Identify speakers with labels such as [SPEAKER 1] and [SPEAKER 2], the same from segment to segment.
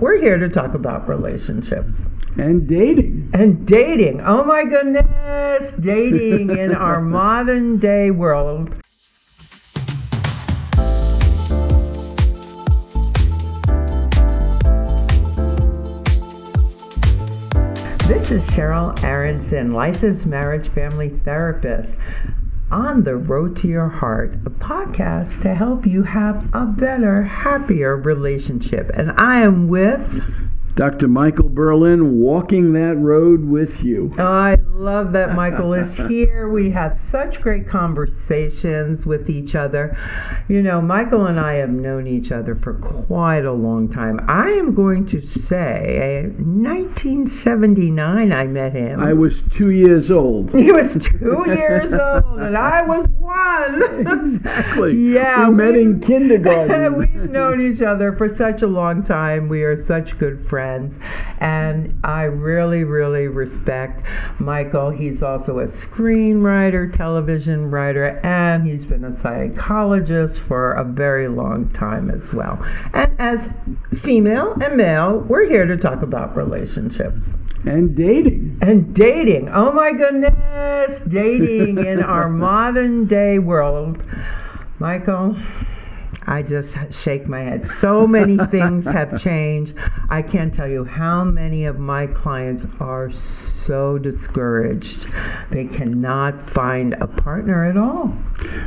[SPEAKER 1] We're here to talk about relationships.
[SPEAKER 2] And dating.
[SPEAKER 1] And dating. Oh my goodness. Dating in our modern day world. This is Cheryl Aronson, licensed marriage family therapist. On the Road to Your Heart, a podcast to help you have a better, happier relationship. And I am with
[SPEAKER 2] Dr. Michael Berlin, walking that road with you.
[SPEAKER 1] Oh, I love that Michael is here. We have such great conversations with each other. You know, Michael and I have known each other for quite a long time. I am going to say 1979 I met him.
[SPEAKER 2] I was 2 years old.
[SPEAKER 1] He was 2 years old and I was 1.
[SPEAKER 2] Exactly.
[SPEAKER 1] Yeah.
[SPEAKER 2] We met in kindergarten.
[SPEAKER 1] We've known each other for such a long time. We are such good friends. And I really, really respect Michael. He's also a screenwriter, television writer, and he's been a psychologist for a very long time as well. And as female and male, we're here to talk about relationships.
[SPEAKER 2] And dating.
[SPEAKER 1] And dating. Oh my goodness. Dating in our modern day world. Michael, I just shake my head. So many things have changed. I can't tell you how many of my clients are so discouraged. They cannot find a partner at all.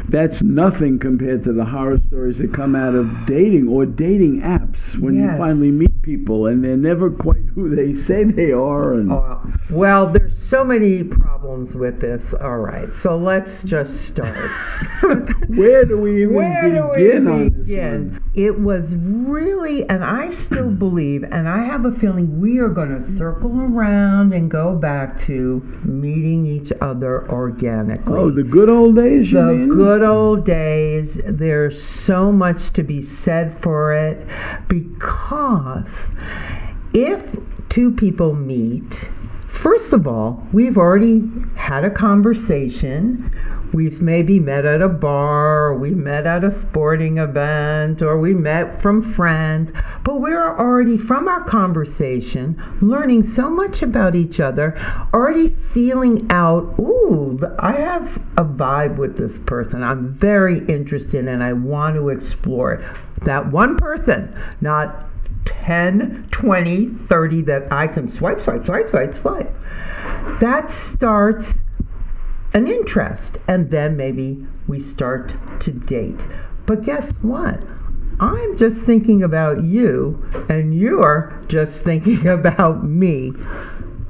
[SPEAKER 2] That's nothing compared to the horror stories that come out of dating or dating apps when you finally meet people and they're never quite who they say they are. And
[SPEAKER 1] well, there's so many problems with this. All right, so let's just start.
[SPEAKER 2] Where do we even begin on this one?
[SPEAKER 1] It was really, and I still believe, and I have a feeling we are going to circle around and go back to meeting each other organically.
[SPEAKER 2] Oh, the good old days, you mean?
[SPEAKER 1] The good old days. There's so much to be said for it because if two people meet, first of all, we've already had a conversation. We've maybe met at a bar, or we met at a sporting event, or we met from friends. But we're already, from our conversation, learning so much about each other, already feeling out, ooh, I have a vibe with this person. I'm very interested and I want to explore it. That one person, not 10, 20, 30 that I can swipe. That starts an interest, and then maybe we start to date. But guess what? I'm just thinking about you, and you're just thinking about me.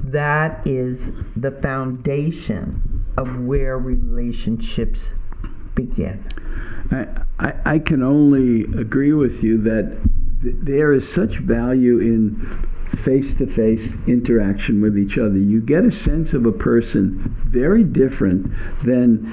[SPEAKER 1] That is the foundation of where relationships begin.
[SPEAKER 2] I can only agree with you that there is such value in face-to-face interaction with each other. You get a sense of a person very different than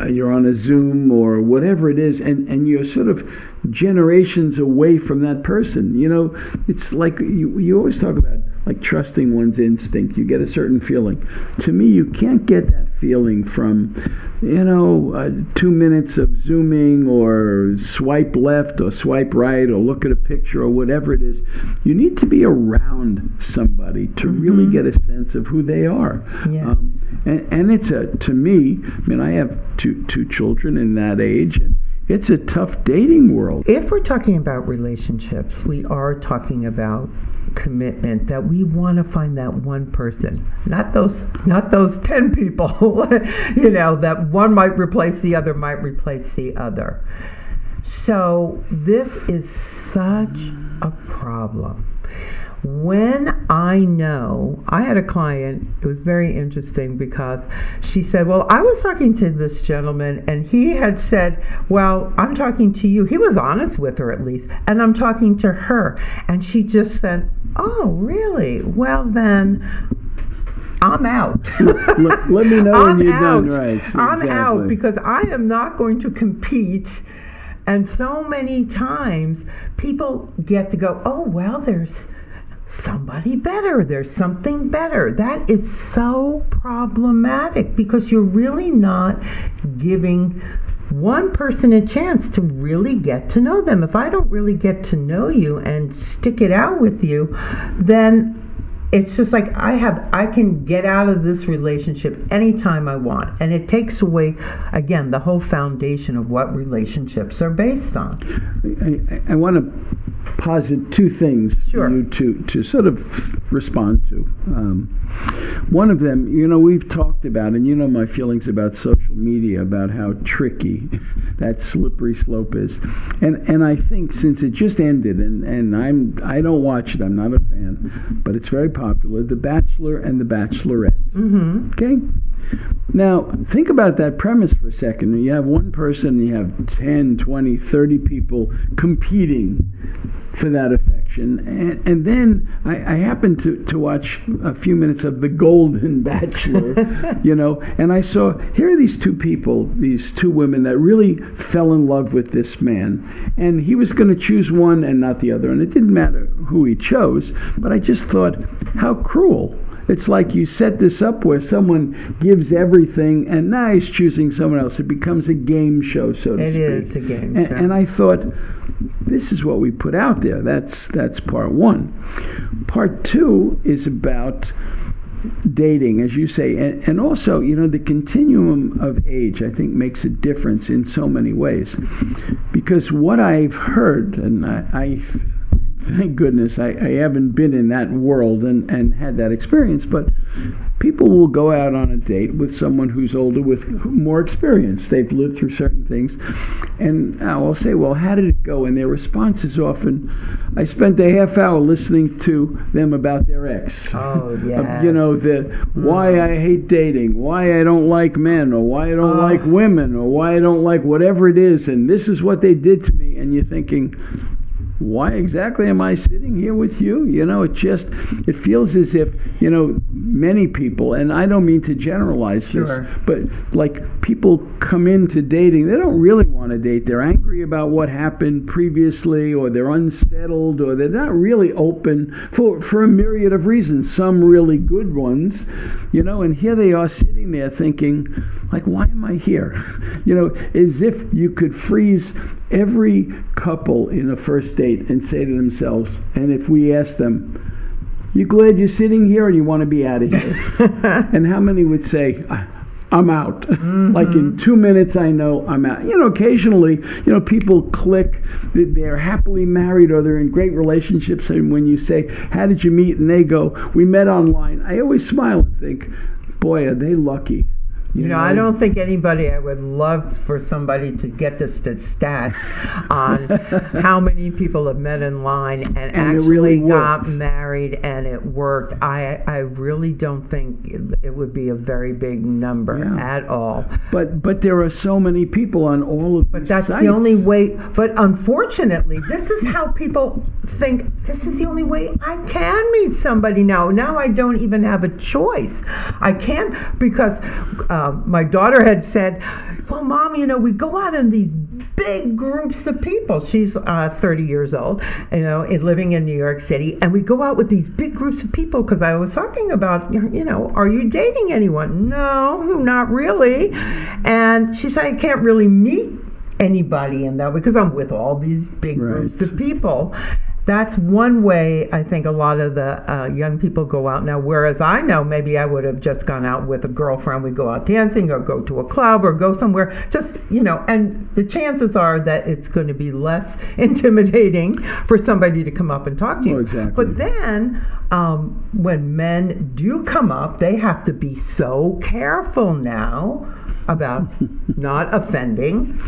[SPEAKER 2] you're on a Zoom or whatever it is, and you're sort of generations away from that person. You know, it's like you always talk about like trusting one's instinct. You get a certain feeling. To me, you can't get that feeling from 2 minutes of Zooming or swipe left or swipe right or look at a picture or whatever it is. You need to be around somebody to really get a sense of who they are.
[SPEAKER 1] Yes.
[SPEAKER 2] And it's to me, I mean, I have two children in that age, and it's a tough dating world.
[SPEAKER 1] If we're talking about relationships, we are talking about commitment, that we want to find that one person, not those 10 people, that one might replace the other, might replace the other. So this is such a problem. When I had a client, it was very interesting because she said, well, I was talking to this gentleman and he had said, well, I'm talking to you. He was honest with her at least. And I'm talking to her. And she just said, oh, really? Well, then I'm out.
[SPEAKER 2] Let me know when you're done. Right. Exactly.
[SPEAKER 1] I'm out because I am not going to compete. And so many times people get to go, oh, well, there's somebody better. There's something better. That is so problematic because you're really not giving one person a chance to really get to know them. If I don't really get to know you and stick it out with you, then it's just like I can get out of this relationship anytime I want. And it takes away, again, the whole foundation of what relationships are based on.
[SPEAKER 2] I want to posit two things
[SPEAKER 1] Sure.
[SPEAKER 2] for you to sort of respond to. One of them, we've talked about, and my feelings about social media, about how tricky that slippery slope is. And I think since it just ended, and I don't watch it, I'm not a fan, but it's very popular, The Bachelor and The Bachelorette.
[SPEAKER 1] Mm-hmm.
[SPEAKER 2] Okay? Now, think about that premise for a second. You have one person, you have 10, 20, 30 people competing for that affection. And then I happened to watch a few minutes of The Golden Bachelor, and I saw, here are these two people, these two women that really fell in love with this man. And he was going to choose one and not the other. And it didn't matter who he chose, but I just thought, how cruel. It's like you set this up where someone gives everything and now he's choosing someone else. It becomes a game show, so to speak.
[SPEAKER 1] It is a game show.
[SPEAKER 2] And I thought, this is what we put out there. That's part one. Part two is about dating, as you say, and also, the continuum of age, I think, makes a difference in so many ways. Because what I've heard, and I thank goodness I haven't been in that world and had that experience, but people will go out on a date with someone who's older with more experience. They've lived through certain things. And I'll say, well, how did it go? And their response is often, I spent a half hour listening to them about their ex.
[SPEAKER 1] Oh, yes.
[SPEAKER 2] Why I hate dating, why I don't like men, or why I don't like women, or why I don't like whatever it is. And this is what they did to me. And you're thinking, why exactly am I sitting here with you? It feels as if, many people, and I don't mean to generalize
[SPEAKER 1] Sure.
[SPEAKER 2] this, but like people come into dating, they don't really want to date. They're angry about what happened previously, or they're unsettled, or they're not really open for a myriad of reasons, some really good ones, and here they are sitting there thinking, like, why am I here? As if you could freeze every couple in a first date and say to themselves, and if we ask them, you glad you're sitting here or do you want to be out of here? And how many would say, I'm out. Mm-hmm. Like in 2 minutes, I know I'm out. Occasionally, people click, they're happily married or they're in great relationships. And when you say, how did you meet? And they go, we met online. I always smile and think, boy, are they lucky.
[SPEAKER 1] I don't think I would love for somebody to get the stats on how many people have met in line and actually
[SPEAKER 2] really
[SPEAKER 1] got married and it worked. I really don't think it would be a very big number at all.
[SPEAKER 2] But there are so many people on all of these
[SPEAKER 1] But that's
[SPEAKER 2] sites.
[SPEAKER 1] the only way. But unfortunately, this is how people think, this is the only way I can meet somebody now. Now I don't even have a choice. I can't, because my daughter had said, well, Mom, we go out in these big groups of people. She's 30 years old, living in New York City, and we go out with these big groups of people because I was talking about, are you dating anyone? No, not really. And she said, I can't really meet anybody in that way because I'm with all these big groups of people. That's one way I think a lot of the young people go out now, whereas I know maybe I would have just gone out with a girlfriend. We go out dancing or go to a club or go somewhere, just, and the chances are that it's going to be less intimidating for somebody to come up and talk to you.
[SPEAKER 2] Oh, exactly.
[SPEAKER 1] But then when men do come up, they have to be so careful now about not offending.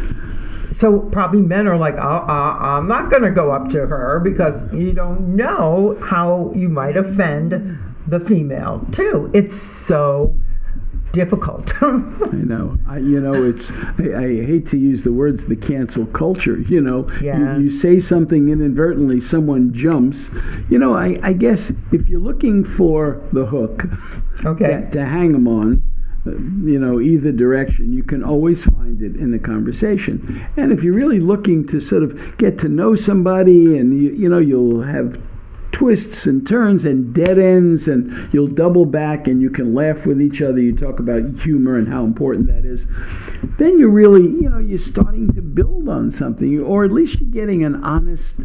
[SPEAKER 1] So probably men are like, I'm not going to go up to her because you don't know how you might offend the female too. It's so difficult.
[SPEAKER 2] I know. I hate to use the words, the cancel culture.
[SPEAKER 1] Yes.
[SPEAKER 2] You say something inadvertently, someone jumps. I guess if you're looking for the hook to hang them on, either direction, you can always find it in the conversation. And if you're really looking to sort of get to know somebody and you'll have twists and turns and dead ends, and you'll double back and you can laugh with each other. You talk about humor and how important that is. Then you're really, you're starting to build on something, or at least you're getting an honest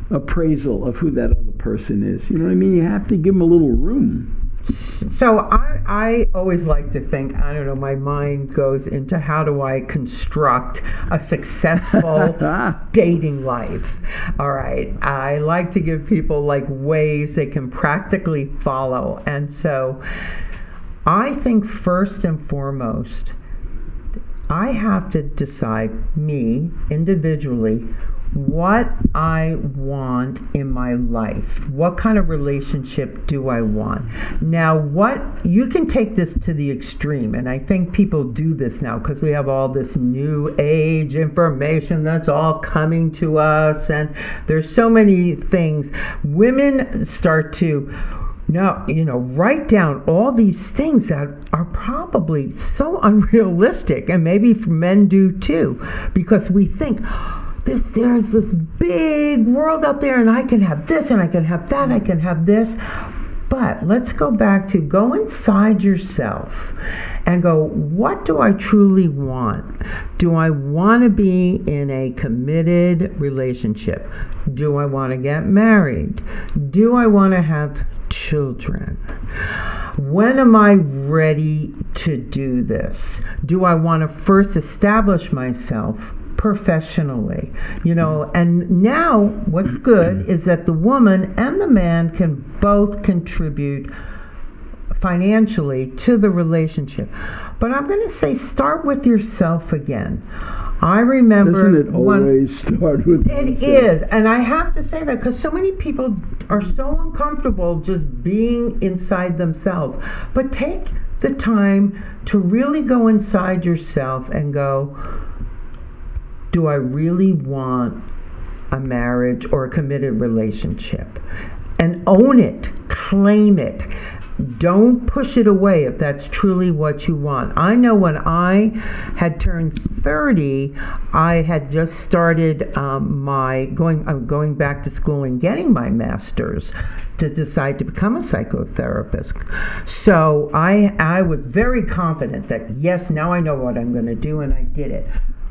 [SPEAKER 2] appraisal of who that other person is. You know what I mean? You have to give them a little room.
[SPEAKER 1] So I always like to think, I don't know, my mind goes into how do I construct a successful dating life. All right. I like to give people like ways they can practically follow. And so I think first and foremost, I have to decide, me individually, what I want in my life. What kind of relationship do I want? Now, you can take this to the extreme, and I think people do this now because we have all this new age information that's all coming to us, and there's so many things. Women start to write down all these things that are probably so unrealistic, and maybe men do too, because we think, there's this big world out there, and I can have this, and I can have that, I can have this. But let's go back to go inside yourself and go, what do I truly want? Do I want to be in a committed relationship? Do I want to get married? Do I want to have children? When am I ready to do this? Do I want to first establish myself professionally, and now what's good is that the woman and the man can both contribute financially to the relationship. But I'm going to say, start with yourself again. I remember...
[SPEAKER 2] Doesn't it always start with yourself?
[SPEAKER 1] It is, and I have to say that because so many people are so uncomfortable just being inside themselves. But take the time to really go inside yourself and go, do I really want a marriage or a committed relationship? And own it, claim it. Don't push it away if that's truly what you want. I know when I had turned 30, I had just started going back to school and getting my master's to decide to become a psychotherapist. So I was very confident that, yes, now I know what I'm going to do, and I did it.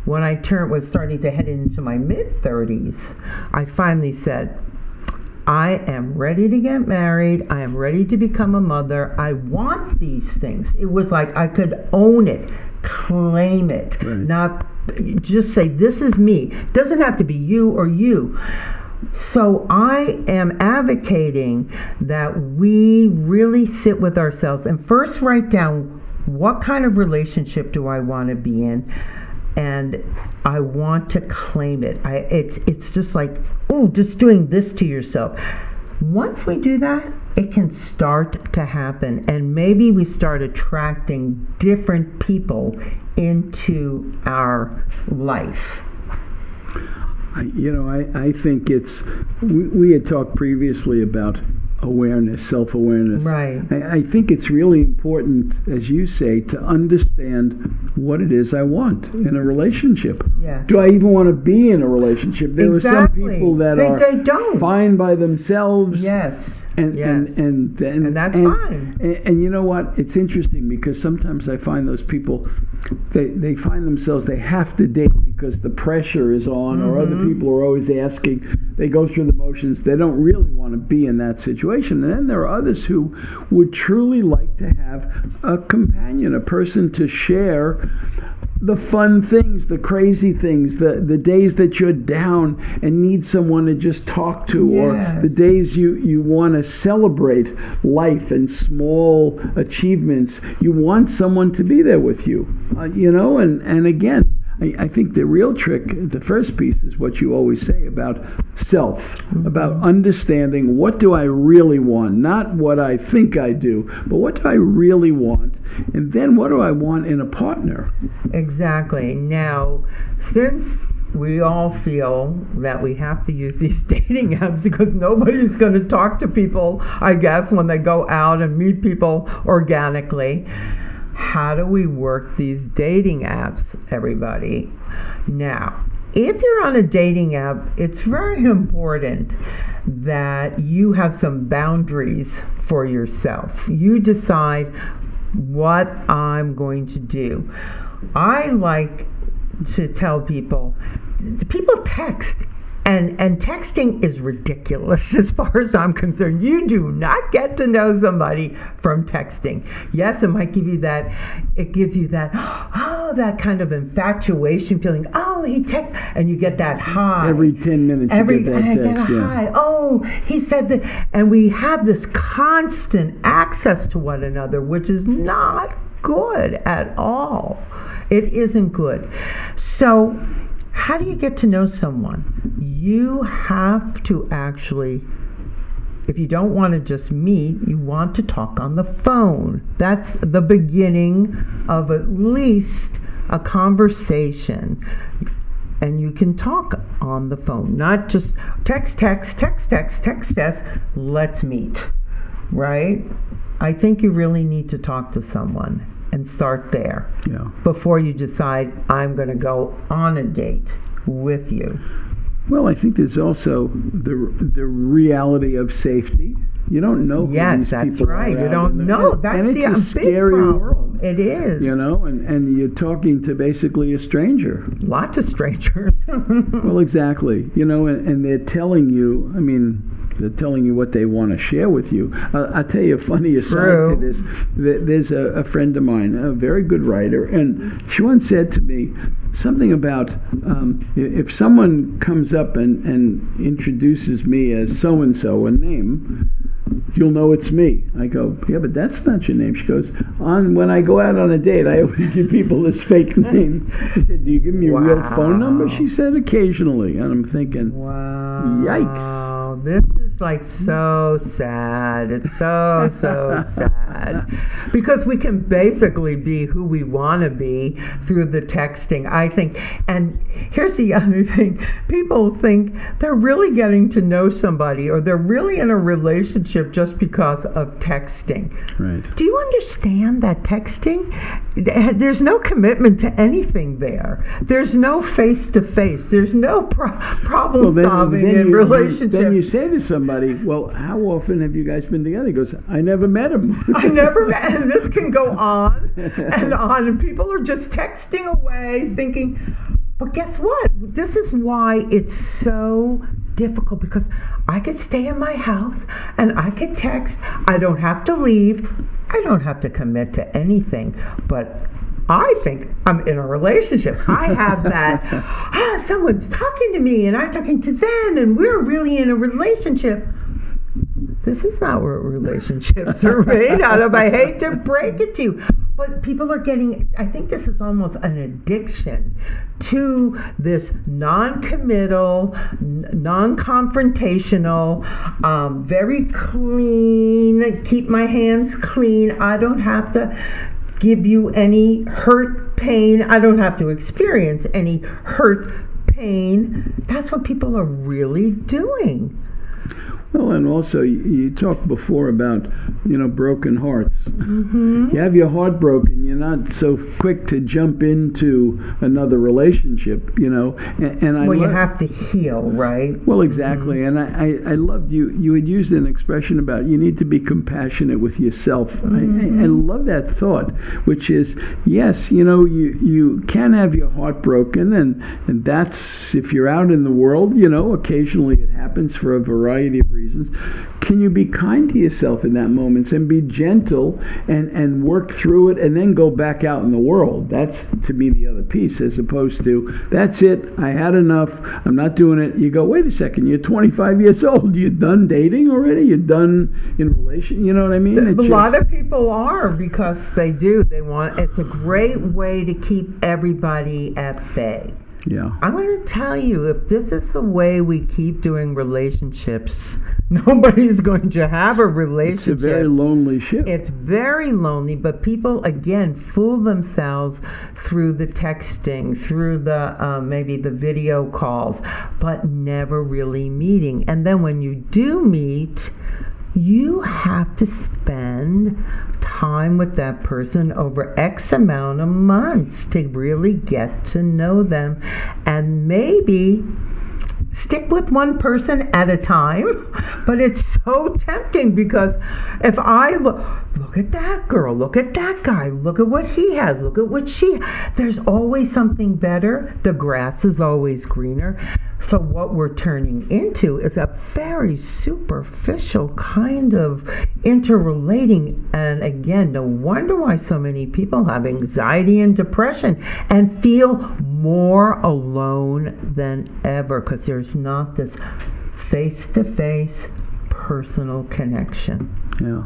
[SPEAKER 1] When I was starting to head into my mid-30s, I finally said, I am ready to get married. I am ready to become a mother. I want these things. It was like I could own it, claim it,
[SPEAKER 2] right.
[SPEAKER 1] Not just say, this is me. It doesn't have to be you or you. So I am advocating that we really sit with ourselves and first write down, what kind of relationship do I want to be in? And I want to claim it. It's just like, just doing this to yourself. Once we do that, it can start to happen. And maybe we start attracting different people into our life.
[SPEAKER 2] I think we had talked previously about awareness, self-awareness.
[SPEAKER 1] Right.
[SPEAKER 2] I think it's really important, as you say, to understand what it is I want in a relationship.
[SPEAKER 1] Yes.
[SPEAKER 2] Do I even want to be in a relationship? There
[SPEAKER 1] Exactly.
[SPEAKER 2] are some people that
[SPEAKER 1] they don't.
[SPEAKER 2] fine by themselves.
[SPEAKER 1] Yes.
[SPEAKER 2] And
[SPEAKER 1] that's fine.
[SPEAKER 2] And you know what? It's interesting because sometimes I find those people, they find themselves, they have to date because the pressure is on, or other people are always asking. They go through the motions. They don't really want to be in that situation. And then there are others who would truly like to have a companion, a person to share the fun things, the crazy things, the days that you're down and need someone to just talk to,
[SPEAKER 1] yes.
[SPEAKER 2] or the days you want to celebrate life and small achievements. You want someone to be there with you, and again, I think the real trick, the first piece, is what you always say about self, about understanding what do I really want, not what I think I do, but what do I really want, and then what do I want in a partner.
[SPEAKER 1] Exactly. Now, since we all feel that we have to use these dating apps because nobody's going to talk to people, I guess, when they go out and meet people organically, how do we work these dating apps, everybody? Now, if you're on a dating app, it's very important that you have some boundaries for yourself. You decide what I'm going to do. I like to tell people text. And texting is ridiculous as far as I'm concerned. You do not get to know somebody from texting. Yes, it might give you that, that kind of infatuation feeling. Oh, he texts, and you get that high.
[SPEAKER 2] Every 10 minutes you get that text.
[SPEAKER 1] I get a high. Oh, he said that. And we have this constant access to one another, which is not good at all. It isn't good. So, how do you get to know someone? You have to actually, if you don't want to just meet, you want to talk on the phone. That's the beginning of at least a conversation. And you can talk on the phone, not just text, let's meet, right? I think you really need to talk to someone. And start there before you decide I'm going to go on a date with you.
[SPEAKER 2] Well, I think there's also the reality of safety. You don't know who these people are.
[SPEAKER 1] You don't know. That's
[SPEAKER 2] and it's a scary world.
[SPEAKER 1] It is.
[SPEAKER 2] And you're talking to basically a stranger.
[SPEAKER 1] Lots of strangers.
[SPEAKER 2] Well, exactly. And they're telling you, they're telling you what they want to share with you. I'll tell you a funny aside to this. There's a friend of mine, a very good writer, and she once said to me something about if someone comes up and introduces me as so-and-so, a name, you'll know it's me. I go, yeah, but that's not your name. She goes, when I go out on a date, I always give people this fake name. She said, do you give me a real phone number? She said, occasionally. And I'm thinking,
[SPEAKER 1] wow.
[SPEAKER 2] Yikes.
[SPEAKER 1] This is like so sad. It's so sad. Because we can basically be who we want to be through the texting, I think. And here's the other thing. People think they're really getting to know somebody or they're really in a relationship just because of texting.
[SPEAKER 2] Right.
[SPEAKER 1] Do you understand that texting? There's no commitment to anything there. There's no face-to-face. There's no problem solving in relationship.
[SPEAKER 2] Then you say to somebody, well, how often have you guys been together? He goes, I never met him.
[SPEAKER 1] I never met him. This can go on and on. And people are just texting away thinking, but guess what? This is why it's so difficult, because I could stay in my house and I could text. I don't have to leave. I don't have to commit to anything. But I think I'm in a relationship. I have that, someone's talking to me and I'm talking to them and we're really in a relationship. This is not what relationships are made out of. I hate to break it to you. But people are getting, I think this is almost an addiction to this non-committal, non-confrontational, very clean, keep my hands clean. I don't have to give you any hurt, pain. I don't have to experience any hurt, pain. That's what people are really doing.
[SPEAKER 2] Well, and also you talked before about, broken hearts.
[SPEAKER 1] Mm-hmm.
[SPEAKER 2] You have your heart broken. You're not so quick to jump into another relationship, And
[SPEAKER 1] you have to heal, right?
[SPEAKER 2] Well, exactly. Mm-hmm. And I loved you had used an expression about you need to be compassionate with yourself. Mm-hmm. I love that thought, which is, yes, you can have your heart broken, and that's, if you're out in the world, occasionally it happens for a variety of reasons. Can you be kind to yourself in that moment and be gentle and work through it and then go back out in the world? That's, to me, the other piece, as opposed to, that's it, I had enough, I'm not doing it. You go, wait a second, you're 25 years old, you're done dating already? You're done in relation? You know what I mean?
[SPEAKER 1] A lot of people are, because they do. They want, it's a great way to keep everybody at bay.
[SPEAKER 2] Yeah.
[SPEAKER 1] I'm going to tell you, if this is the way we keep doing relationships, nobody's going to have a relationship.
[SPEAKER 2] It's a very lonely ship.
[SPEAKER 1] It's very lonely, but people, again, fool themselves through the texting, through the maybe the video calls, but never really meeting. And then when you do meet, you have to spend time with that person over X amount of months to really get to know them, and maybe stick with one person at a time. But it's so tempting, because if I look at that girl, look at that guy, look at what he has, look at what there's always something better. The grass is always greener. So what we're turning into is a very superficial kind of interrelating. And again, no wonder why so many people have anxiety and depression and feel more alone than ever, because there's not this face-to-face personal connection.
[SPEAKER 2] Yeah.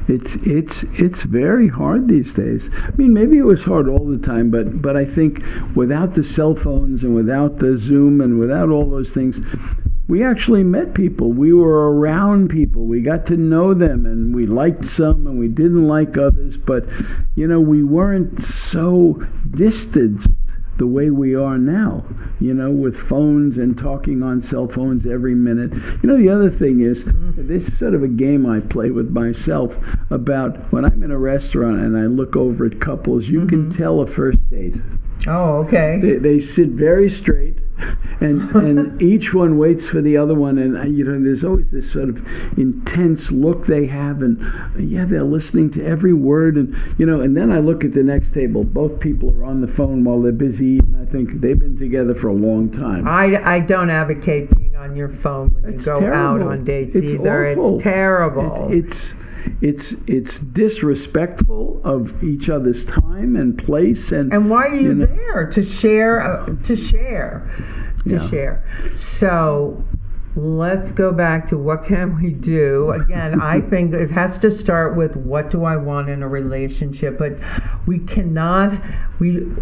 [SPEAKER 2] It's very hard these days. I mean, maybe it was hard all the time, but I think without the cell phones and without the Zoom and without all those things, we actually met people. We were around people. We got to know them, and we liked some and we didn't like others, but we weren't so distanced the way we are now, with phones and talking on cell phones every minute. The other thing is, this is sort of a game I play with myself about when I'm in a restaurant and I look over at couples, you can tell a first date.
[SPEAKER 1] Oh, okay.
[SPEAKER 2] They sit very straight, and each one waits for the other one, and there's always this sort of intense look they have, and they're listening to every word, and then I look at the next table. Both people are on the phone while they're busy, and I think they've been together for a long time.
[SPEAKER 1] I don't advocate being on your phone when you go
[SPEAKER 2] terrible.
[SPEAKER 1] out on dates
[SPEAKER 2] It's
[SPEAKER 1] either.
[SPEAKER 2] awful.
[SPEAKER 1] It's terrible.
[SPEAKER 2] It's disrespectful of each other's time and place, and
[SPEAKER 1] why are you there? To share. So let's go back to what can we do. Again, I think it has to start with, what do I want in a relationship? But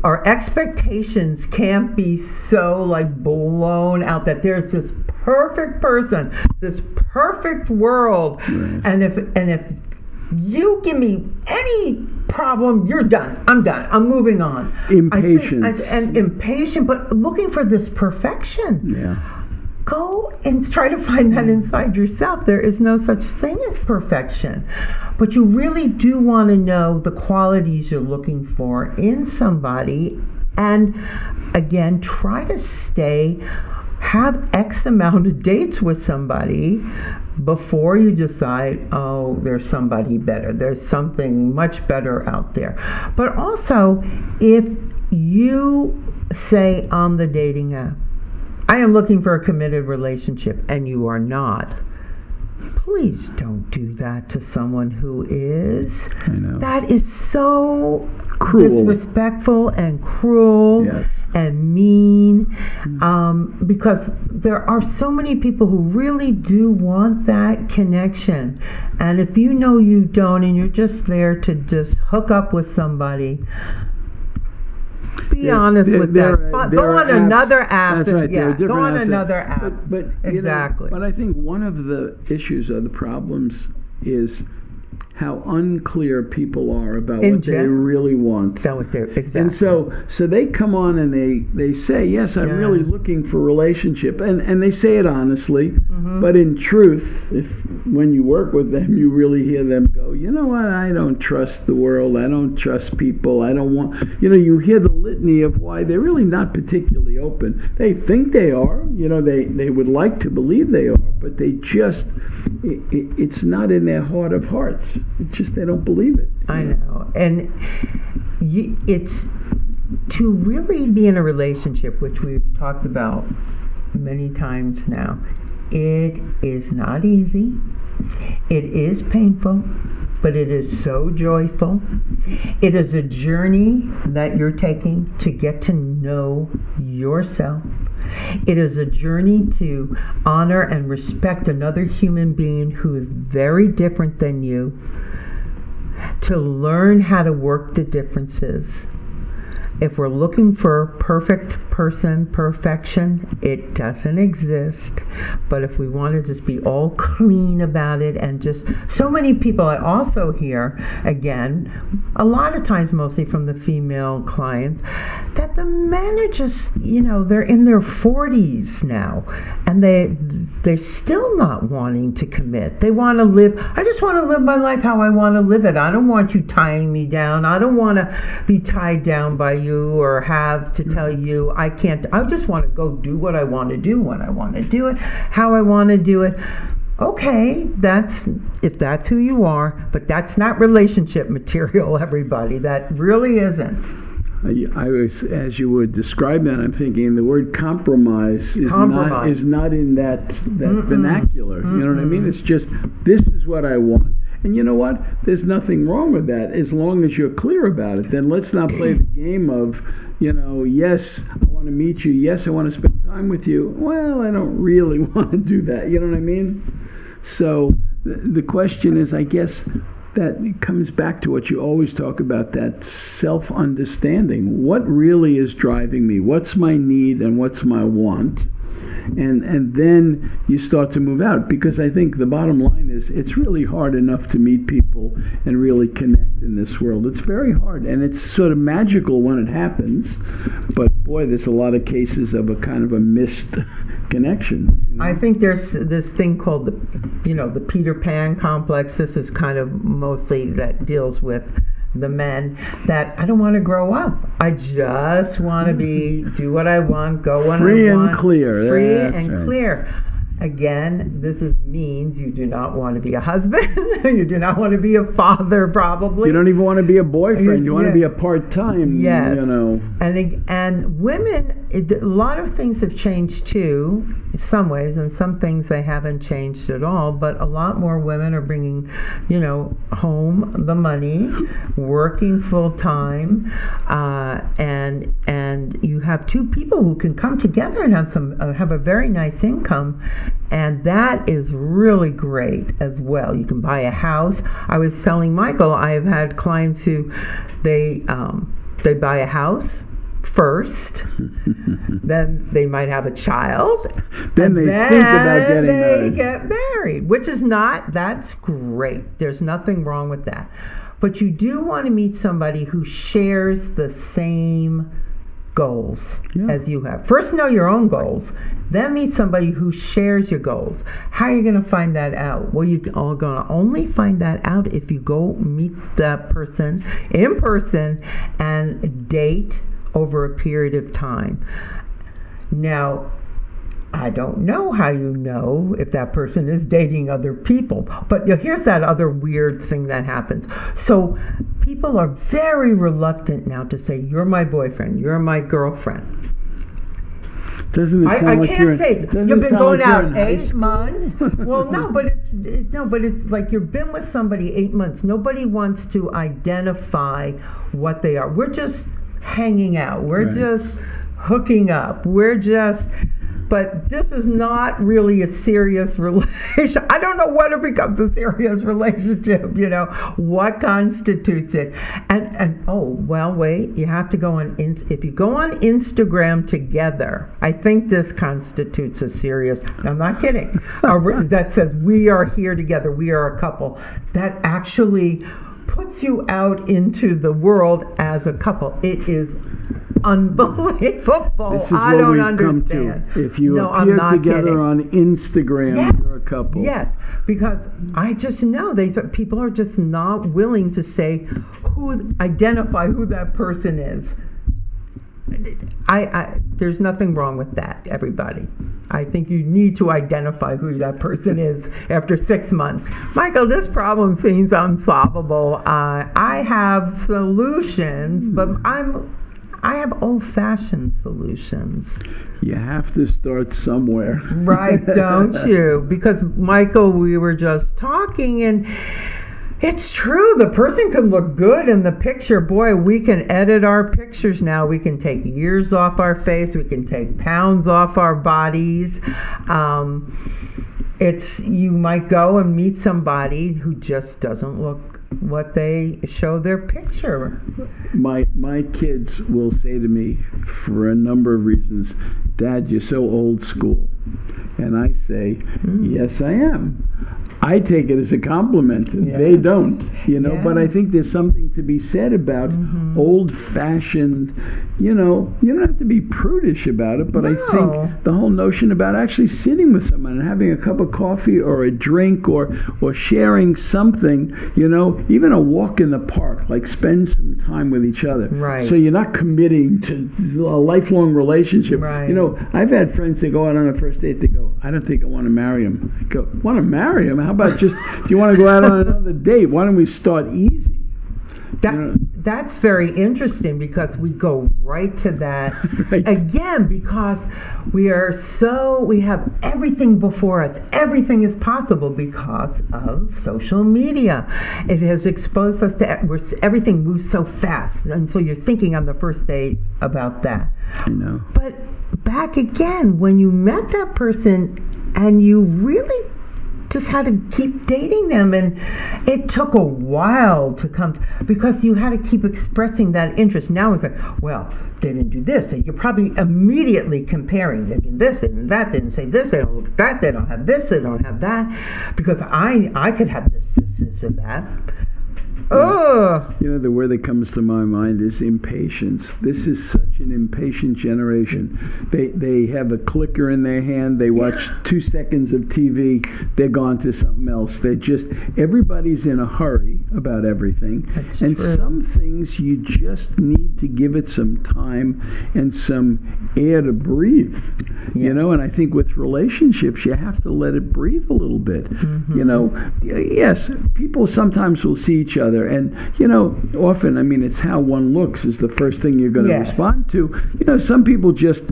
[SPEAKER 1] our expectations can't be so blown out that there's this perfect person, this perfect world,
[SPEAKER 2] right.
[SPEAKER 1] and if you give me any problem, you're done. I'm done. I'm moving on.
[SPEAKER 2] Impatience.
[SPEAKER 1] And impatient, but looking for this perfection.
[SPEAKER 2] Yeah.
[SPEAKER 1] Go and try to find that inside yourself. There is no such thing as perfection. But you really do want to know the qualities you're looking for in somebody. And again, try to have X amount of dates with somebody before you decide, oh, there's somebody better. There's something much better out there. But also, if you say on the dating app, I am looking for a committed relationship, and you are not, please don't do that to someone who is.
[SPEAKER 2] I know.
[SPEAKER 1] That is so
[SPEAKER 2] cruel,
[SPEAKER 1] disrespectful and cruel,
[SPEAKER 2] yes.
[SPEAKER 1] and mean, because there are so many people who really do want that connection. And if you know you don't, and you're just there to just hook up with somebody, be honest with that. Go on another app.
[SPEAKER 2] That's right.
[SPEAKER 1] Yeah, go on
[SPEAKER 2] apps
[SPEAKER 1] another app.
[SPEAKER 2] But
[SPEAKER 1] exactly.
[SPEAKER 2] But I think one of the issues or the problems is how unclear people are about what they really want.
[SPEAKER 1] Exactly.
[SPEAKER 2] And so they come on and they say, yes, I'm really looking for a relationship. And they say it honestly. Mm-hmm. But in truth, when you work with them, you really hear them go, you know what, I don't trust the world. I don't trust people. I don't want, you hear the litany of why they're really not particularly open. They think they are. They would like to believe they are. But they just, it's not in their heart of hearts. It's just they don't believe it.
[SPEAKER 1] I know. And it's to really be in a relationship, which we've talked about many times now. It is not easy. It is painful, but it is so joyful. It is a journey that you're taking to get to know yourself. It is a journey to honor and respect another human being who is very different than you, to learn how to work the differences. If we're looking for a perfect perfection. It doesn't exist. But if we want to just be all clean about it, and just so many people I also hear, again, a lot of times mostly from the female clients, that the men are just, they're in their 40s now, and they're still not wanting to commit. They want to live, I just want to live my life how I want to live it. I don't want you tying me down. I don't want to be tied down by you or have to tell you I can't. I just want to go do what I want to do when I want to do it, how I want to do it. Okay, if that's who you are, but that's not relationship material, everybody. That really isn't.
[SPEAKER 2] I was, as you would describe that, I'm thinking the word compromise is not in that vernacular. You know what I mean? It's just, this is what I want. And you know what? There's nothing wrong with that as long as you're clear about it. Then let's not play the game of, yes, I want to meet you. Yes, I want to spend time with you. Well, I don't really want to do that. You know what I mean? So the question is, I guess, that it comes back to what you always talk about, that self-understanding. What really is driving me? What's my need and what's my want? And then you start to move out, because I think the bottom line is it's really hard enough to meet people and really connect in this world. It's very hard, and it's sort of magical when it happens, but boy, there's a lot of cases of a kind of a missed connection.
[SPEAKER 1] I think there's this thing called the Peter Pan complex. This is kind of mostly that deals with the men, that I don't want to grow up. I just want to do what I want, go when
[SPEAKER 2] free
[SPEAKER 1] I want.
[SPEAKER 2] And clear.
[SPEAKER 1] Free and clear. Again, this means you do not want to be a husband. You do not want to be a father, probably.
[SPEAKER 2] You don't even want to be a boyfriend. You want to be a part-time,
[SPEAKER 1] Yes. And women, a lot of things have changed too, in some ways, and some things they haven't changed at all, but a lot more women are bringing, home the money, working full-time, and you have two people who can come together and have a very nice income. And that is really great as well. You can buy a house. I was telling Michael, I have had clients who they buy a house first, then they might have a child,
[SPEAKER 2] then they think about getting married.
[SPEAKER 1] They get married, that's great. There's nothing wrong with that. But you do want to meet somebody who shares the same goals as you have. First, know your own goals, then meet somebody who shares your goals. How are you going to find that out? Well, you're going to only find that out if you go meet that person in person and date over a period of time. Now, I don't know how you know if that person is dating other people, but here's that other weird thing that happens. So people are very reluctant now to say, you're my boyfriend, you're my girlfriend.
[SPEAKER 2] Doesn't it sound
[SPEAKER 1] I
[SPEAKER 2] like
[SPEAKER 1] can't say you've been going out 8 months. Well, but it's like you've been with somebody 8 months. Nobody wants to identify what they are. We're just hanging out. We're just hooking up. But this is not really a serious relationship. I don't know when it becomes a serious relationship, what constitutes it. Wait, you have to go on, if you go on Instagram together, I think this constitutes a serious, I'm not kidding, that says we are here together, we are a couple. That actually puts you out into the world as a couple. It is unbelievable.
[SPEAKER 2] This is
[SPEAKER 1] I
[SPEAKER 2] what
[SPEAKER 1] don't
[SPEAKER 2] we've
[SPEAKER 1] understand.
[SPEAKER 2] Come to. If you appear together
[SPEAKER 1] kidding.
[SPEAKER 2] On Instagram, you're a couple.
[SPEAKER 1] Yes, because I just know people are just not willing to say identify who that person is. There's nothing wrong with that, everybody. I think you need to identify who that person is after 6 months. Michael, this problem seems unsolvable. I have solutions, but I have old-fashioned solutions.
[SPEAKER 2] You have to start somewhere.
[SPEAKER 1] Right, don't you? Because, Michael, we were just talking, and it's true. The person can look good in the picture. Boy, we can edit our pictures now. We can take years off our face. We can take pounds off our bodies. You might go and meet somebody who just doesn't look what they show their picture.
[SPEAKER 2] My kids will say to me for a number of reasons, "Dad, you're so old school." And I say, "Yes, I am." I take it as a compliment.
[SPEAKER 1] Yes.
[SPEAKER 2] They don't,
[SPEAKER 1] Yeah.
[SPEAKER 2] but I think there's something to be said about old-fashioned, you don't have to be prudish about it, but I
[SPEAKER 1] No.
[SPEAKER 2] think the whole notion about actually sitting with someone and having a cup of coffee or a drink or sharing something, even a walk in the park, like spend some time with each other.
[SPEAKER 1] Right.
[SPEAKER 2] So you're not committing to a lifelong relationship.
[SPEAKER 1] Right.
[SPEAKER 2] I've had friends that go out on a first date, they go, "I don't think I want to marry him." I go, "Want to marry him? How about just, do you want to go out on another date? Why don't we start easy?"
[SPEAKER 1] That's very interesting because we go right to that
[SPEAKER 2] Right.
[SPEAKER 1] again because we have everything before us. Everything is possible because of social media. It has exposed us to everything moves so fast, and so you're thinking on the first date about that.
[SPEAKER 2] I know.
[SPEAKER 1] But back again, when you met that person and you really just had to keep dating them, and it took a while to come because you had to keep expressing that interest. Now we go, well, they didn't do this. You're probably immediately comparing. They did this, they did that, they didn't say this, they don't look at that, they don't have this, they don't have that, because I could have this, and that. Oh,
[SPEAKER 2] The word that comes to my mind is impatience. This is such an impatient generation. They have a clicker in their hand. They watch 2 seconds of TV. They're gone to something else. Everybody's in a hurry about everything.
[SPEAKER 1] That's
[SPEAKER 2] and
[SPEAKER 1] true.
[SPEAKER 2] some things you just need to give it some time and some air to breathe.
[SPEAKER 1] Yes.
[SPEAKER 2] And I think with relationships, you have to let it breathe a little bit. Yes, people sometimes will see each other. And, often, it's how one looks is the first thing you're going to
[SPEAKER 1] Yes.
[SPEAKER 2] respond to. Some people just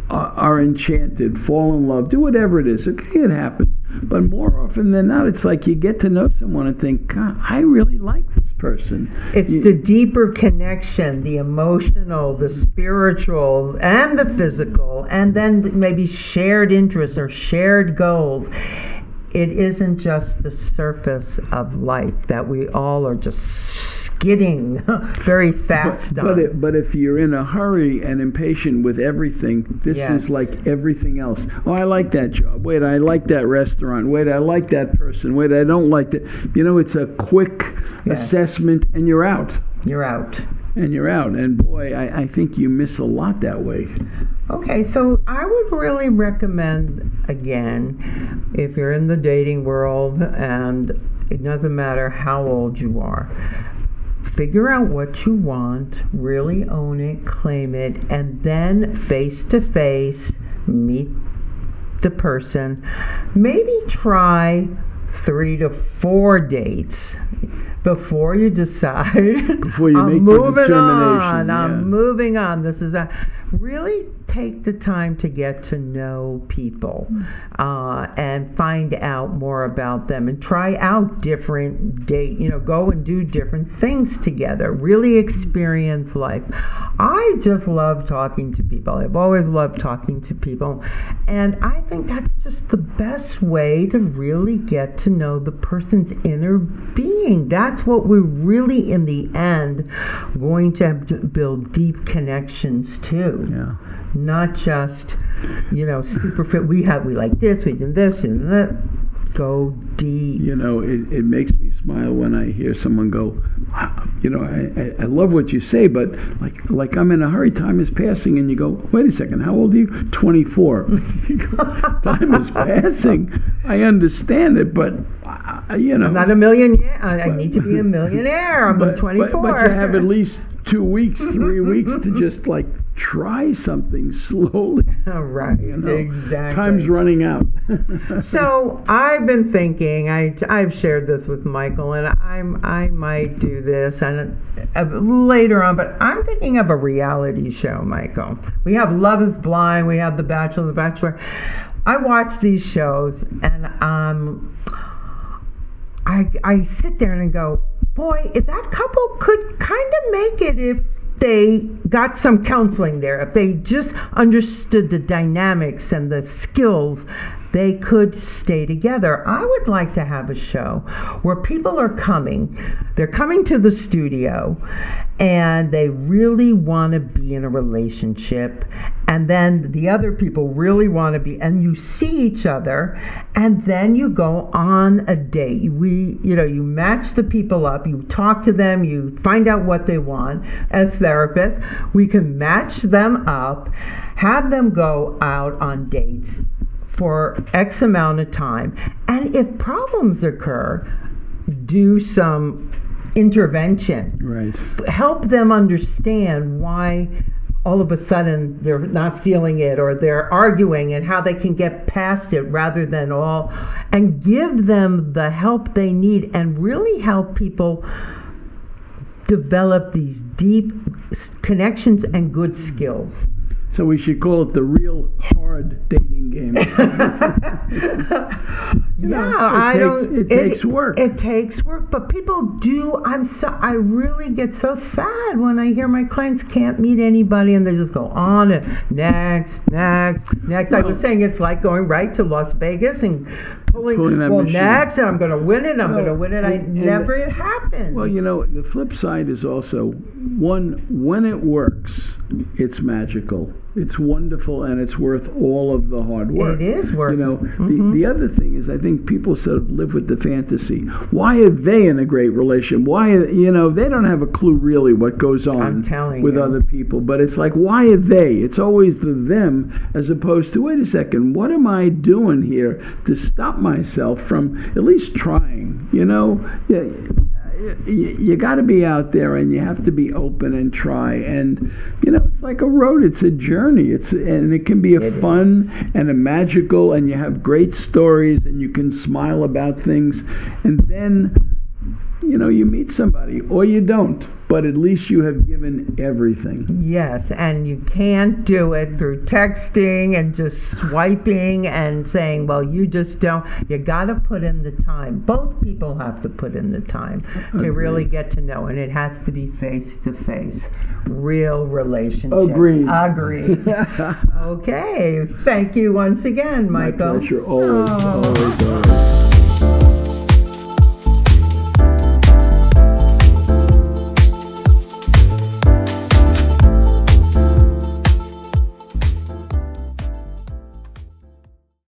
[SPEAKER 2] are enchanted, fall in love, do whatever it is. Okay, it happens. But more often than not, it's like you get to know someone and think, God, I really like this person.
[SPEAKER 1] It's the deeper connection, the emotional, the spiritual, and the physical, and then maybe shared interests or shared goals. It isn't just the surface of life that we all are just skidding very fast on.
[SPEAKER 2] But if you're in a hurry and impatient with everything, this
[SPEAKER 1] Yes.
[SPEAKER 2] is like everything else. Oh, I like that job. Wait, I like that restaurant. Wait, I like that person. Wait, I don't like that. It's a quick
[SPEAKER 1] Yes.
[SPEAKER 2] assessment and you're out.
[SPEAKER 1] You're out.
[SPEAKER 2] And boy, I think you miss a lot that way.
[SPEAKER 1] Okay, so I would really recommend, again, if you're in the dating world, and it doesn't matter how old you are, figure out what you want, really own it, claim it, and then face-to-face meet the person. Maybe try 3 to 4 dates before you decide.
[SPEAKER 2] Before you
[SPEAKER 1] I'm
[SPEAKER 2] make the
[SPEAKER 1] moving
[SPEAKER 2] determination,
[SPEAKER 1] on.
[SPEAKER 2] yeah.
[SPEAKER 1] I'm moving on. This is really take the time to get to know people and find out more about them and try out different go and do different things together. Really experience life. I just love talking to people. I've always loved talking to people, and I think that's just the best way to really get to know the person's inner being. That's what we're really, in the end, going to have to build deep connections to.
[SPEAKER 2] Yeah.
[SPEAKER 1] Not just, super fit. We like this, we did this, and that. Go deep.
[SPEAKER 2] It makes me smile when I hear someone go, I love what you say, but like I'm in a hurry, time is passing, and you go, wait a second, how old are you? 24. You go, time is passing. I understand it, but,
[SPEAKER 1] I'm not a millionaire. I need to be a millionaire. I'm 24.
[SPEAKER 2] But you have at least 2 weeks, 3 weeks to just try something slowly.
[SPEAKER 1] Right, exactly.
[SPEAKER 2] Time's running out.
[SPEAKER 1] So I've been thinking. I've shared this with Michael, and I might do this and later on. But I'm thinking of a reality show, Michael. We have Love Is Blind. We have The Bachelor, The Bachelor. I watch these shows, and I sit there and go, boy, if that couple could kind of make it if they got some counseling there, if they just understood the dynamics and the skills they could stay together. I would like to have a show where people are coming, they're coming to the studio, and they really want to be in a relationship, and then the other people really want to be, and you see each other, and then you go on a date. You match the people up, you talk to them, you find out what they want. As therapists, we can match them up, have them go out on dates for X amount of time, and if problems occur, do some intervention.
[SPEAKER 2] Right.
[SPEAKER 1] Help them understand why all of a sudden they're not feeling it, or they're arguing, and how they can get past it, rather than and give them the help they need, and really help people develop these deep connections and good skills.
[SPEAKER 2] So we should call it the real hard dating game. It takes work.
[SPEAKER 1] It takes work, but people do. I really get so sad when I hear my clients can't meet anybody, and they just go on and next. I was saying it's like going right to Las Vegas and pulling that machine. Next, and I'm going to win it. It happens.
[SPEAKER 2] Well, the flip side is also when it works, it's magical. It's wonderful, and it's worth all of the hard work.
[SPEAKER 1] It is worth.
[SPEAKER 2] The other thing is, I think people sort of live with the fantasy. Why are they in a great relationship? Why, they don't have a clue really what goes on with other people. But it's like, why are they? It's always the them, as opposed to, wait a second, what am I doing here to stop myself from at least trying? You got to be out there, and you have to be open and try. And it's like a road. It's a journey. And it can be fun and a magical, and you have great stories, and you can smile about things. And then you meet somebody, or you don't, but at least you have given everything.
[SPEAKER 1] Yes, and you can't do it through texting and just swiping and saying, well, you just don't. You got to put in the time. Both people have to put in the time to really get to know, and it has to be face-to-face, real relationship.
[SPEAKER 2] Agreed.
[SPEAKER 1] Okay, thank you once again, Michael.
[SPEAKER 2] My pleasure, always.